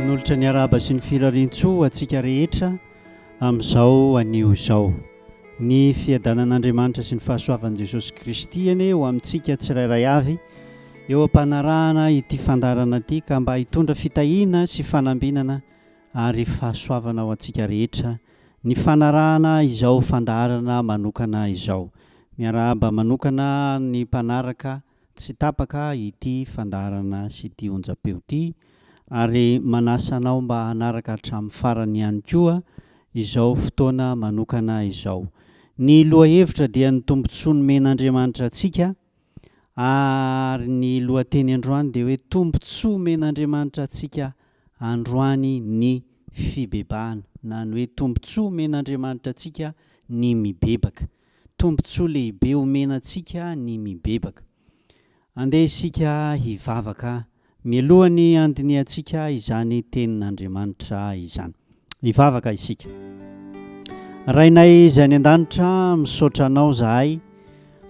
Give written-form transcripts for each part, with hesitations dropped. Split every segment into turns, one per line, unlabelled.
Manolotra ny araba sy ny firarintsoa atsika rehetra amin'izao anio izao. Ny fiadanan'Andriamanitra sy ny fahasoavan'i Jesosy Kristy anie ho amintsika tsirairay avy eo am-panarahana ity fandarana ity ka mba hitondra fitahiana sy fanambinana ary fahasoavana ho antsika rehetra ny fanarahana izao fandarana manokana izao. Miarahaba manokana ny mpanaraka tsy tapaka ity fandarana sy ity onjam-peo ity ary manasanao mba hanaraka hatramin'ny farany ihany koa izao fotoana manokana izao. Ny lohahevitra dia ny tombontsoa nomen'Andriamanitra antsika ary ny lohateny androany dia hoe tombontsoa men'Andriamanitra antsika androany ny fibebahana, na ny hoe tombontsoa men'Andriamanitra antsika ny mibebaka. Tombontsoa lehibe omenantsika ny mibebaka. Andeha isika hivavaka mialohany andiniantsika izany tenin'Andriamanitra izany. Hivavaka isika. Rainay izay any an-danitra, misaotra anao zahay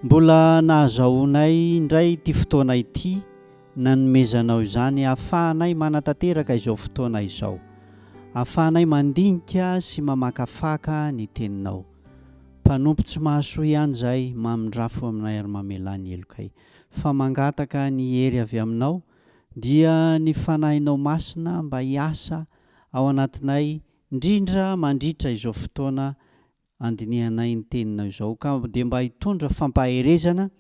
mbola nahazahoanay indray ity fotoana ity, nanomezanao izany ahafahanay manatanteraka izao fotoana izao, ahafahanay mandinika sy mamakafaka ny teninao. Mpanompo tsy mahasoa ihany zahay, mamindrafo aminay ary mamelany elokay. Fa mangataka ny hery avy aminao dia ny fanahinao masina mba hiasa ao anatinay, indrindra mandritra izao fotoana andinihanay ny teninao izao, ka dia mba hitondra fampaherezana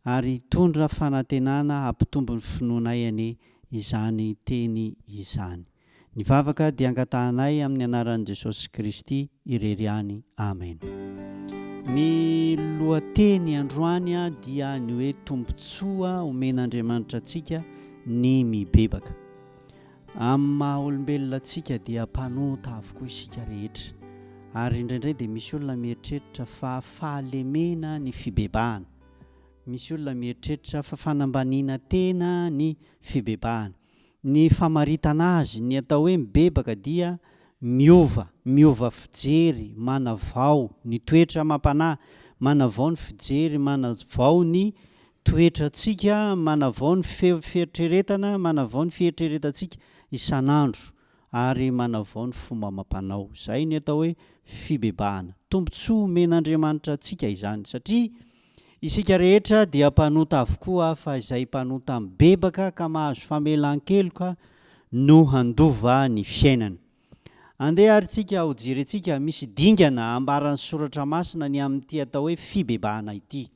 ary hitondra fanantenana hampitombo ny finoanay anie izany teny izany. Ny vavaka dia angatahanay amin'ny anaran'i Jesosy Kristy irery-any. Amen. Ny lohateny androany dia ny hoe tombontsoa omen'Andriamanitra antsika ny mibebaka. Amin'ny maha olombelona antsika dia mpanota avokoa isika rehetra, ary indraindray dia misy olona mieritreritra fa fahalemena ny fibebahana, misy olona mieritreritra fa fanambaniana tena ny fibebahana. Ny famaritana azy, ny atao hoe mibebaka dia miova fijery, manavao ny toetra mampanahy, manavao ny fijery, manavao ny toetrantsika, manavao ny fieritreretana, manavao ny fieritreretantsika isan'andro ary manavao ny fomba amam-panao. Izay ny atao hoe fibebahana. Tombontsoa omen'Andriamanitra antsika izany, satria isika rehetra dia mpanota avokoa, fa izay mpanota mibebaka ka mahazo famelan-keloka no handova ny fiainana. Andeha ary tsika ho jerentsika, misy dingana ambaran'ny soratra masina ny amin'ity atao hoe fibebahana ity.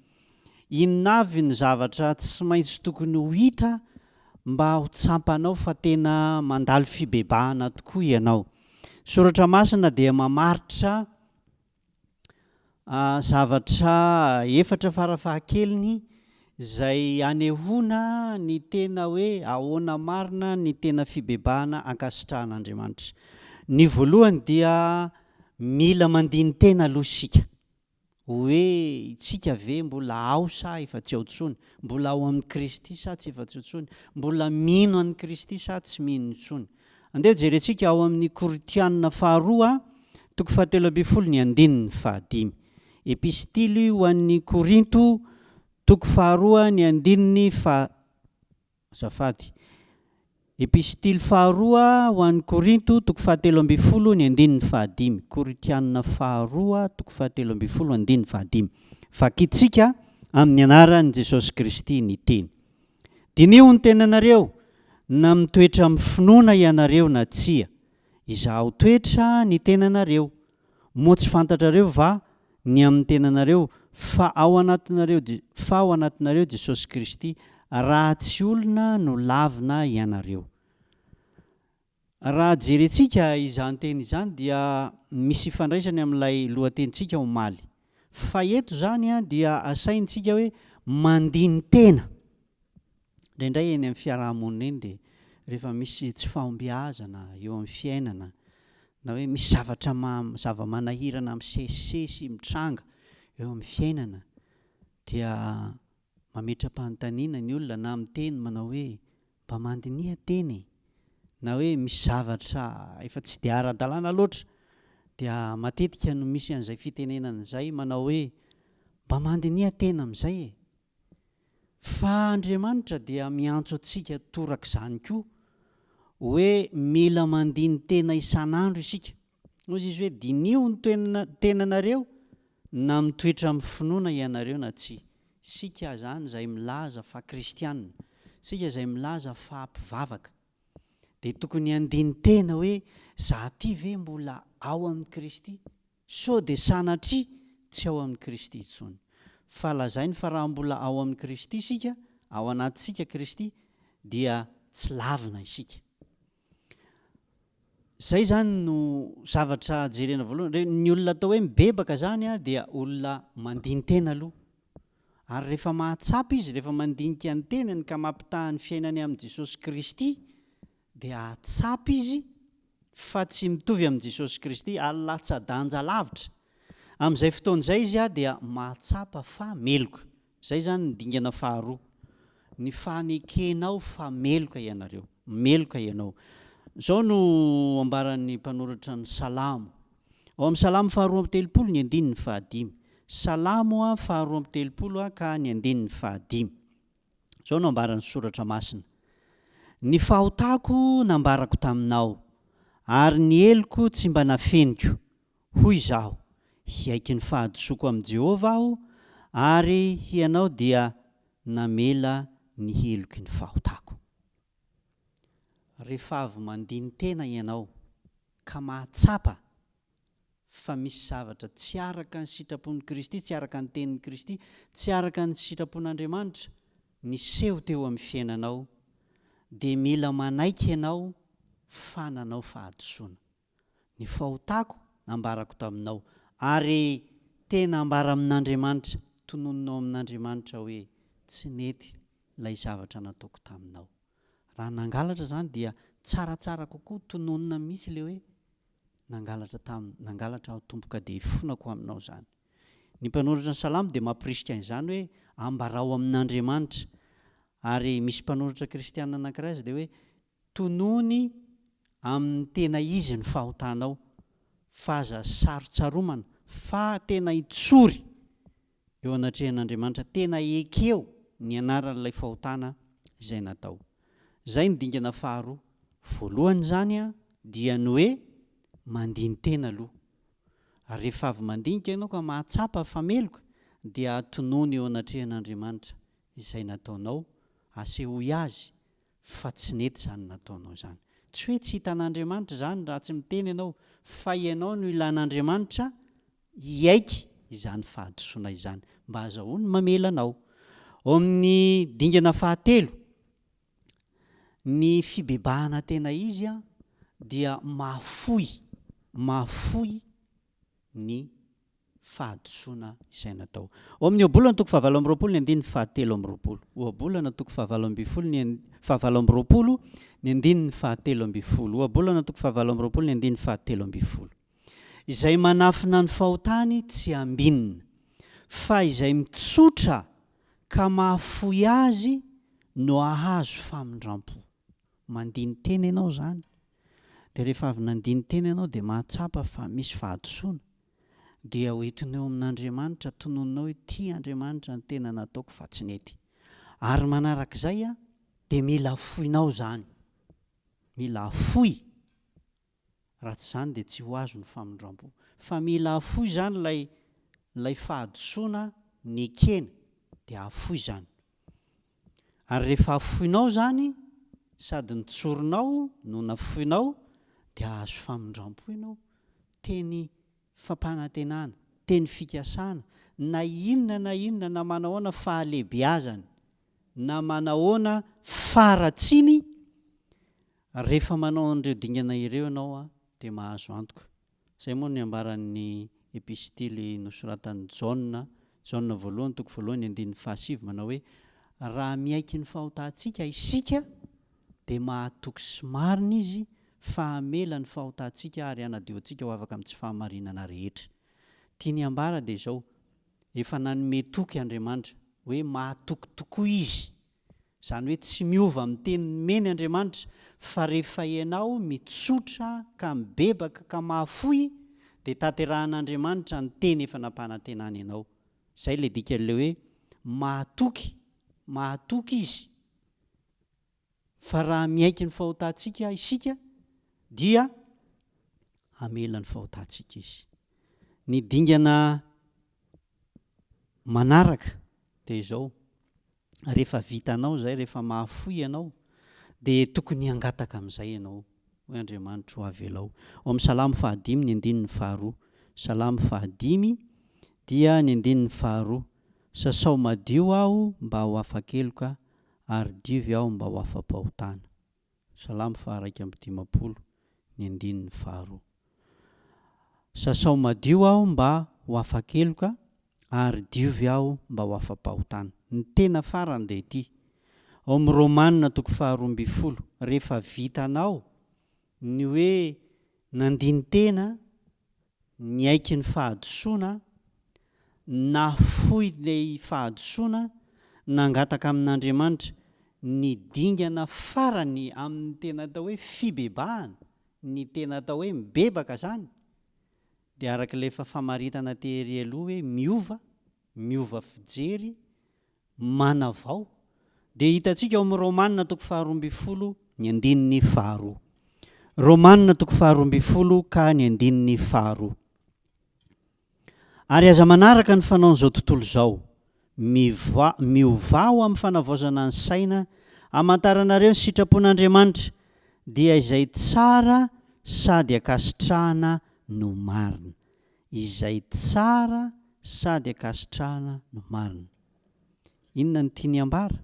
Inona avy ny zavatra tsy maintsy tokony ho hita mba ho tsampanao fa tena mandalo fibebahana tokoa ianao. Soratra masina dia mamaritra zavatra efatra farafahakeliny izay anehoana ny tena hoe ahoana marina ny tena fibebahana ankasitrahan'Andriamanitra. Ny voalohany dia mila mandiny tena aloha isika, hoe isika ve mbola ao sa efa tsy ao intsony, mbola ao amin'ny Kristy sa tsy efa tsy ao intsony, mbola mino an'i Kristy sa tsy mino intsony. Andeha jerentsika ao amin'ny Korintianina faharoa, toko 7:1-5. Epistily ho an'ny Korinto, toko faharoa ny andininy Epistily faharoa ho an'ny Korinto, toko 7:ny 5. Korintianina faharoa, toko 7:5. Vakitsika amin'ny anaran'i Jesosy Kristy ny teny. Dinio ny tenanareo, na mitoetra amin'ny finoana ianareo na tsia. Izaho toetra ny tenanareo, moa tsy fantatrareo va ny amin'ny tenanareo fa ao anatinareo Jesosy Kristy, raha tsy olona no lavina ianareo. Raha jerentsika izany teny izany dia misy ifandraisany amin'ilay lohatenitsika omaly. Fa eto zany dia asaintsika hoe mandiny tena. Indraindray eny amin'ny fiarahamonina eny dia rehefa misy tsy fahombiazana eo amin'ny fiainana, na hoe misy zava-manahirana misesisesy mitranga eo amin'ny fiainana, dia mametra-panontaniana ny olona na amin'ny teny manao hoe mba mandinia teny, na hoe misy zavatra efa tsy dia ara-dalàna loatra, dia matetika no misy an'izay fitenenana izay manao hoe mba mandinia tena amin'izay. Fa Andriamanitra dia miantso antsika torak'izany koa hoe mila mandiny tena isan'andro isika. Ozy izy hoe dinio ny tenanareo na mitoetra amin'ny finoana ianareo na tsy. Sika zany izay milaza fa kristianina, sika izay milaza fa mpivavaka, dia tokony andiny tena hoe za ty ve mbola ao amin'ny Kristy, so dia sanatria tsy ao amin'ny Kristy intsony. Fa lazainy fa raha mbola ao amin'ny Kristy isika, ao anatisika Kristy, dia tsy lavina isika. Zay zany no zavatra jerena voalohany. Ny olona atao hoe mibebaka zany a dia olona mandiny tena aloha, ary rehefa mahatsapa izy, rehefa mandinika ny tenany ka mampitahany fiainany amin'i Jesosy Kristy, dia atsapa izy fa tsy mitovy amin'i Jesosy Kristy, ary latsa-danja lavitra. Amin'izay fotoan'izay izy a dia mahatsapa fa meloka. Zay zany ny dingana faharoa, ny fanekenao fa meloka ianareo, meloka ianao. Zao no ambaran'ny mpanoratra ny Salamo. Ao amin'ny Salamo faharoa amby telopolo ny andininy fahadimy. Salamo a faharoa amby telopolo ka ny andininy fahadimy. Zao no ambaran'ny soratra masina. Ny fahotako nambarako taminao, ary ny heloko tsy mba nafeniko. Hoy izaho, hiaiky ny fahadisoako amin'i Jehovah aho, ary hianao dia namela ny heloky ny fahotako. Rehefa avy mandiny tena ianao ka mahatsapa fa misy zavatra tsy araka ny sitrapon'i Kristy, tsy araka ny tenin'i Kristy, tsy araka ny sitrapon'Andriamanitra niseho teo amin'ny fiainanao, dia mila manaiky ianao fa nanao fahadisoana. Ny fahotako nambarako taminao, ary tena ambara amin'Andriamanitra, tononinao amin'Andriamanitra hoe tsy nety ilay zavatra nataoko taminao. Raha nangalatra zany dia tsaratsara kokoa tononina mihitsy ilay hoe nangalatra aho tompoka dia hifonako aminao zany. Ny mpanoratra ny Salamo dia mampirisika an'izany hoe ambarao amin'Andriamanitra, ary misy mpanoratra kristianina anankiray azy dia hoe tonony amin'ny tena izy ny fahotanao, fa aza sarotsaromana, fa tena hitsory eo anatrehan'Andriamanitra, tena ekeo ny anaran'ilay fahotana izay natao. Zay ny dingana faharoa. Voalohany zany a dia ny hoe mandiny tena aloha, ary rehefa avy mandinika ianao ka mahatsapa fa meloka, dia atonony eo anatrehan'Andriamanitra izay nataonao, asehoy azy fa tsy nety zany nataonao zany. Tsy hoe tsy hitan'Andriamanitra zany raha tsy miteny ianao, fa ianao no ilan'Andriamanitra hiaiky izany fahadisoana izany mba azahoany mamela anao. Ao amin'ny dingana fahatelo, ny fibebahana tena izy a dia mahafoy ny fahadisoana izay natao. Ao amin'ny ohabolana toko fahavalo amby roapolo ny andininy fahatelo amby roapolo. Ohabolana toko fahavalo amby roapolo ny andininy fahatelo amby folo. Ohabolana toko fahavalo amby roapolo ny andininy fahatelo amby folo. Izay manafina ny fahotany tsy ambinina, fa izay mitsotra ka mahafoy azy no ahazo famindram-po. Mandiny tena ianao zany, dia rehefa avy nandiny tena ianao dia mahatsapa fa misy fahadisoana, dia hoentinao amin'Andriamanitra, tononinao hoe ty Andriamanitra ny tena nataoko fa tsy nety. Ary manarak'izay a dia mila afoinao zany, mila afoy. Raha tsy zany dia tsy ho azo ny famindram-po, fa mila afoy zany lay fahadisoana ny ekena, dia afoy zany. Ary rehefa afoinao zany, sady nitsorinao no nafoinao, dia azo famindram-po ianao. Teny fampanantenana, teny fikasana, na inona na manahoana fahalebiazany, na manahoana faratsiny, rehefa manao an'ireo dingana ireo ianao a dia mahazo antoka. Zay moa ny ambaran'ny epistily nosoratan'i Jaona voalohany toko voalohany andininy fahasivy, manao hoe raha miaiky ny fahotantsika isika dia mahatoky sy marina izy fa hamela ny fahotantsika ary hanadio antsika ho afaka amin'ny tsy fahamarinana rehetra. Tiany ambara dia izao, efa nanome toky Andriamanitra hoe mahatoky tokoa izy, zany hoe tsy miova amin'ny teniny meny Andriamanitra, fa rehefa ianao mitsotra ka mibebaka ka mahafoy, dia tanterahan'Andriamanitra ny teny efa nampanantenana ianao. Zay le dikan'ilay hoe mahatoky izy fa raha miaiky ny fahotantsika isika dia hamela ny fahotantsika izy. Ny dingana manaraka dia izao, rehefa vitanao zay, rehefa mahafoy ianao dia tokony hangataka amin'izay ianao hoe Andriamanitra ho avelao. Ao amin'ny Salamo 5 ny 2 Salamo 5 dia ny 2 sasao madio aho mba ho afa-keloka ary diovy aho mba ho afa-pahotana. Salamo 150 ny 2 sasao madio aho mba ho afa-keloka ary diovy aho mba ho afa-pahotana. Ny tena farany dia ity. Ao amin'ny Romanina 12 rehefa vitanao ny hoe nandiny tena, niaiky ny fahadosoana, nafoy ilay fahadosoana, nangataka amin'Andriamanitra ny dingana farany amin'ny tena atao hoe fibebahana, ny tena atao hoe mibebaka zany, dia arak'ilay famaritana tery aloha hoe miova fijery, manavao. Dia hitantsika ao amin'ny Romanina 12 ny 2 Romanina 12 ka ny 2. Ary aza manaraka ny fanaon'izao tontolo izao, miovao amin'ny fanavaozana ny saina, hamantaranareo ny sitrapon'Andriamanitra dia izay tsara sady akasitrahana no marina. Izay tsara sady akasitrahana no marina. Inona ny tiany ambara?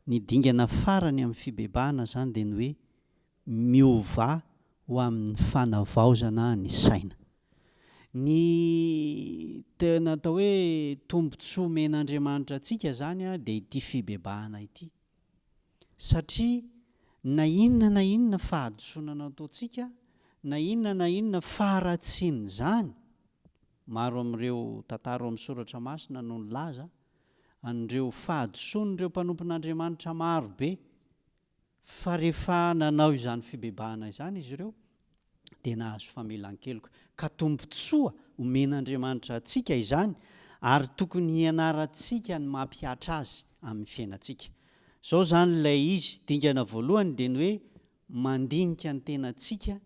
Ny dingana farany amin'ny fibebahana zany dia ny hoe miova ho amin'ny fanavaozana ny saina. Ny tena atao hoe tombontsoa men'Andriamanitra antsika zany dia ity fibebahana ity. Satria na inona fahadosoana nataontsika, na inona faharatsiany zany, maro amin'ireo tantara amin'ny soratra masina no nilaza an'ireo fahadosoan'ireo mpanompon'Andriamanitra maro be, fa rehefa nanao izany fibebahana izany izy ireo dia nahazo famelan-keloka, ka tombontsoa omen'Andriamanitra antsika izany, ary tokony hianarantsika ny mampiatra azy amin'ny fiainantsika. Zao zany ilay izy dingana voalohany dia ny hoe mandinika ny tenantsika,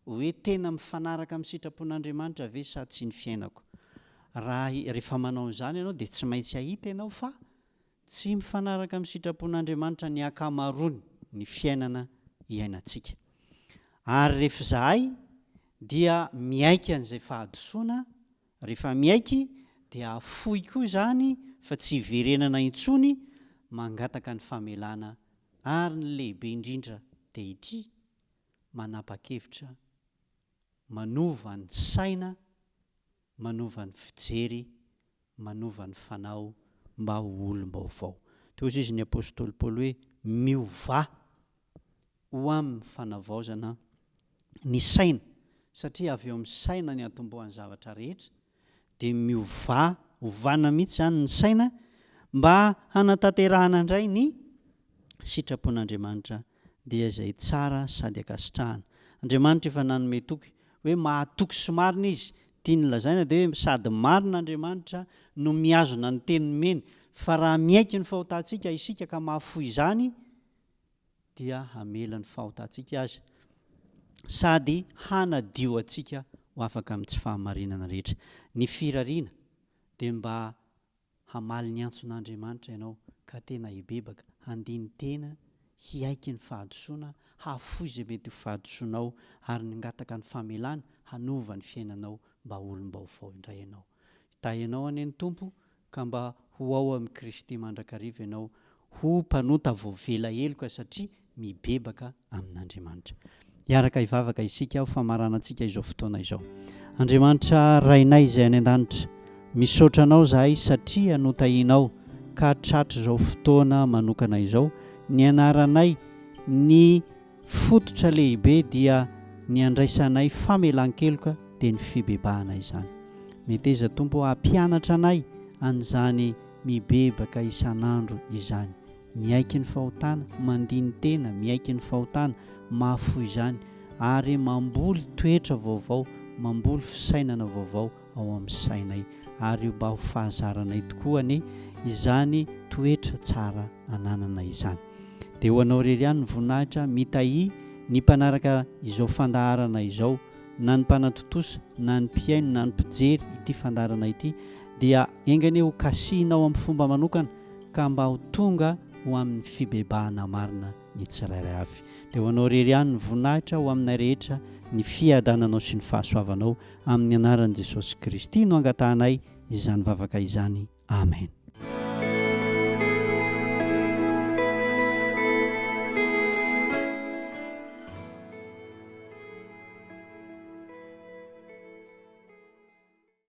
hoe tena mifanaraka amin'ny sitrapon'Andriamanitra ve sa tsy ny fiainako. Rehefa manao izany ianao dia tsy maintsy ahita ianao fa tsy mifanaraka amin'ny sitrapon'Andriamanitra ny ankamaroany ny fiainana iainantsika. Ary rehefa izahay dia miaiky an'izay fahadosoana, rehefa miaiky dia afoy koa zany fa tsy hiverenana intsony, mangataka ny famelana. Ary ny lehibe indrindra dia ity: manapa-kevitra, manova ny saina, manova ny fijery, manova ny fanao mba ho olom-baovao. Toy hozy izy ny apôstôly Paoly hoe miova ho amin'ny fanavaozana ny saina, satria avy eo amin'ny saina ny atombohan'ny zavatra rehetra. Dia ovana mihitsy zany ny saina mba hanatanterahana indray ny sitrapon'Andriamanitra dia izay tsara sady akasitrahana. Andriamanitra efa nanome toky hoe mahatoky sy marina izy, tiany lazaina dia hoe sady marina Andriamanitra no miazona ny teniny meny, fa raha miaiky ny fahotantsika isika ka mahafoy izany dia hamela ny fahotantsika azy, sady hanadio antsika ho afaka amin'ny tsy fahamarinana rehetra. Ny firariana dia mba hamaly ny antson'Andriamanitra ianao ka tena hibebaka, handiny tena, hiaiky ny fahadosoana, hafoy izay mety ho fahadosoanao, ary nangataka ny famelana, hanova ny fiainanao mba olom-baovao indray ianao. Hitahianao anie ny Tompo ka mba ho ao amin'ny Kristy mandrakariva ianao, ho mpanota voavela heloka satria mibebaka amin'Andriamanitra. Hiaraka hivavaka isika ho famaranantsika izao fotoana izao. Andriamanitra rainay izay any an-danitra, misaotra anao zahay satria anotahinao ka tratra izao fotoana manokana izao. Ny anaranay ny fototra lehibe dia ny andraisanay famelan-keloka dia ny fibebahana izany. Meteza Tompo hampianatra anay an'izany mibebaka isan'andro izany, miaiky ny fahotana, mandiny tena, miaiky ny fahotana, mahafoy izany, ary mamboly toetra vaovao, mamboly fisainana vaovao ao amin'ny sainay, ary mba ho fahazaranay tokoa ane izany toetra tsara ananana izany. dia ho anao rery ihany ny voninahitra mitahi ny mpanaraka izao fandaharana izao, na ny mpanatotosa na ny mpiaino na ny mpijery ity fandaharana ity, dia engany ho kasihinao amin'ny fomba manokana ka mba ho tonga ho amin'ny fibebahana marina ny tsirairay avy. Dia ho anao rery ihany ny voninahitra ho aminay rehetra ny fiadananao sy ny fahasoavanao, amin'ny anaran'i Jesosy Kristy no angatahanay izany vavaka izany. Amen.